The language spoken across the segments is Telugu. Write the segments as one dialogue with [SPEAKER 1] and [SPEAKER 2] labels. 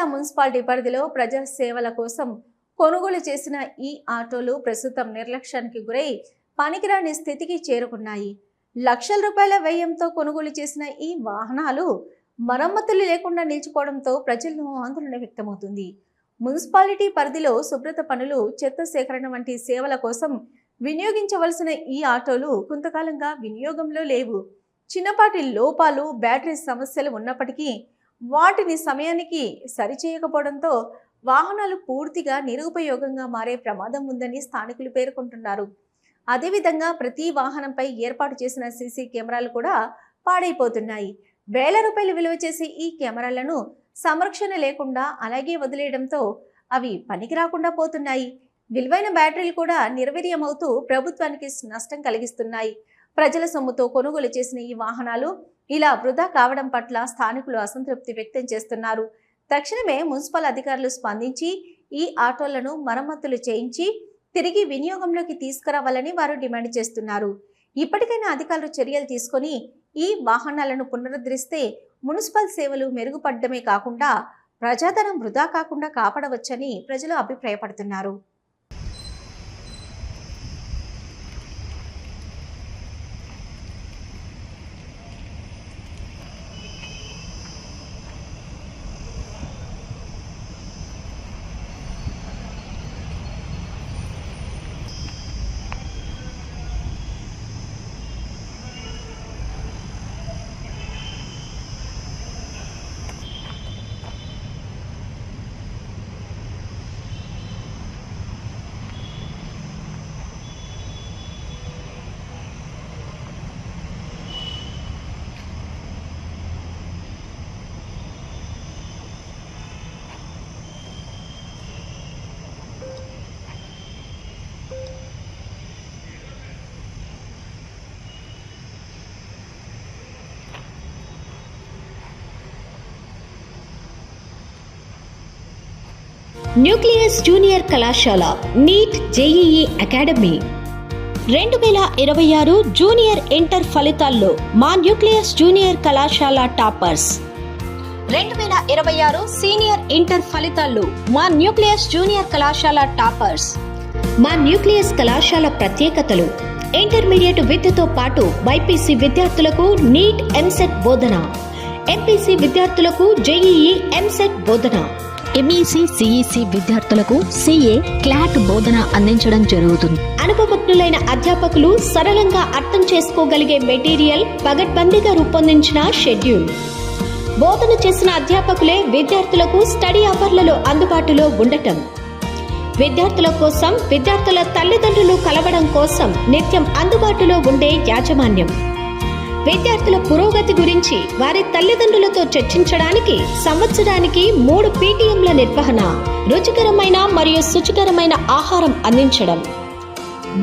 [SPEAKER 1] నంద్యాల మున్సిపాలిటీ పరిధిలో ప్రజా సేవల కోసం కొనుగోలు చేసిన ఈ ఆటోలు ప్రస్తుతం నిర్లక్ష్యానికి గురై పనికిరాని స్థితికి చేరుకున్నాయి. లక్షల రూపాయల వ్యయంతో కొనుగోలు చేసిన ఈ వాహనాలు మరమ్మతులు లేకుండా నిలిచిపోవడంతో ప్రజల్లో ఆందోళన వ్యక్తమవుతుంది. మున్సిపాలిటీ పరిధిలో శుభ్రత పనులు, చెత్త సేకరణ వంటి సేవల కోసం వినియోగించవలసిన ఈ ఆటోలు కొంతకాలంగా వినియోగంలో లేవు. చిన్నపాటి లోపాలు, బ్యాటరీ సమస్యలు ఉన్నప్పటికీ వాటిని సమయానికి సరిచేయకపోవడంతో వాహనాలు పూర్తిగా నిరుపయోగంగా మారే ప్రమాదం ఉందని స్థానికులు పేర్కొంటున్నారు. అదేవిధంగా ప్రతి వాహనంపై ఏర్పాటు చేసిన సీసీ కెమెరాలు కూడా పాడైపోతున్నాయి. వేల రూపాయలు విలువ చేసే ఈ కెమెరాలను సంరక్షణ లేకుండా అలాగే వదిలేయడంతో అవి పనికి రాకుండా పోతున్నాయి. విలువైన బ్యాటరీలు కూడా నిర్వీర్యమవుతూ ప్రభుత్వానికి నష్టం కలిగిస్తున్నాయి. ప్రజల సొమ్ముతో కొనుగోలు చేసిన ఈ వాహనాలు ఇలా వృధా కావడం పట్ల స్థానికులు అసంతృప్తి వ్యక్తం చేస్తున్నారు. తక్షణమే మున్సిపల్ అధికారులు స్పందించి ఈ ఆటోలను మరమ్మతులు చేయించి తిరిగి వినియోగంలోకి తీసుకురావాలని వారు డిమాండ్ చేస్తున్నారు. ఇప్పటికైనా అధికారులు చర్యలు తీసుకొని ఈ వాహనాలను పునరుద్ధరిస్తే మున్సిపల్ సేవలు మెరుగుపడడమే కాకుండా ప్రజాధనం వృధా కాకుండా కాపాడవచ్చని ప్రజలు అభిప్రాయపడుతున్నారు.
[SPEAKER 2] న్యూక్లియస్ జూనియర్ కళాశాల neat JEE academy 2026 junior inter ఫలితాల్లో మా న్యూక్లియస్ జూనియర్ కళాశాల టాపర్స్. 2026 సీనియర్ ఇంటర్ ఫలితాల్లో మా న్యూక్లియస్ జూనియర్ కళాశాల టాపర్స్. మా న్యూక్లియస్ కళాశాల ప్రత్యేకతలు: ఇంటర్మీడియట్ విద్యతో పాటు బైపీసీ విద్యార్థులకు నీట్ ఎంసెట్ బోధన, ఎంపీసీ విద్యార్థులకు జేఈఈ ఎంసెట్ బోధన, ఎంఈసీ సిఈసీ విద్యార్థులకు సిఏ క్లాట్ బోధన అందించడం జరుగుతుంది. అనుభవజ్ఞులైన అధ్యాపకులు సరళంగా అర్థం చేసుకోగలిగే మెటీరియల్, పగడ్బందీగా రూపొందించిన షెడ్యూల్. బోధన చేసిన అధ్యాపకులే విద్యార్థులకు స్టడీ అవర్లలో అందుబాటులో ఉండటం. విద్యార్థుల కోసం విద్యార్థుల తల్లిదండ్రులు కలవడం కోసం నిత్యం అందుబాటులో ఉండే యాజమాన్యం. విద్యార్థుల పురోగతి గురించి వారి తల్లిదండ్రులతో చర్చించడానికి సంవత్సరానికి 3 పీటీఎంల నిర్వహణ. రుచికరమైన మరియు శుచికరమైన ఆహారం అందించడం.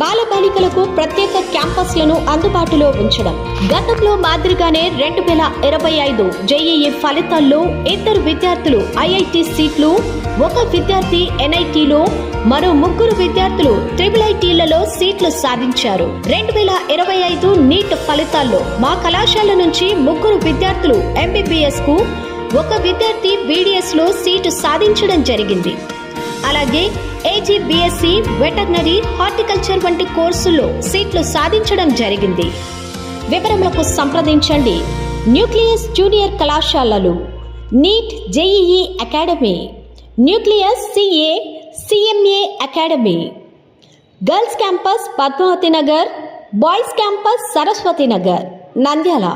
[SPEAKER 2] బాలబాలికలకు ప్రత్యేక క్యాంపస్లను అందుబాటులో ఉంచడం. గతంలో మాదిరిగానే 2025 జేఈఈ ఫలితాల్లో 2 విద్యార్థులు ఐఐటి సీట్లు, 1 విద్యార్థి ఎన్ఐటిలో, మరో 3 విద్యార్థులు ట్రిపుల్ఐటీలలో సీట్లు సాధించారు. 2025 నీట్ ఫలితాల్లో మా కళాశాల నుంచి 3 విద్యార్థులు ఎంబీబీఎస్ కు, 1 విద్యార్థి బీడీఎస్ లో సీటు సాధించడం జరిగింది. అలాగే ఏజీ బీఎస్సీ, వెటర్నరీ, హార్టికల్చర్ వంటి కోర్సుల్లో సీట్లు సాధించడం జరిగింది. వివరములకు సంప్రదించండి న్యూక్లియస్ జూనియర్ కళాశాలలు, NEET JEE academy, Nucleus CA CMA academy, girls campus Padmavati Nagar, boys campus Saraswati Nagar, Nandyal.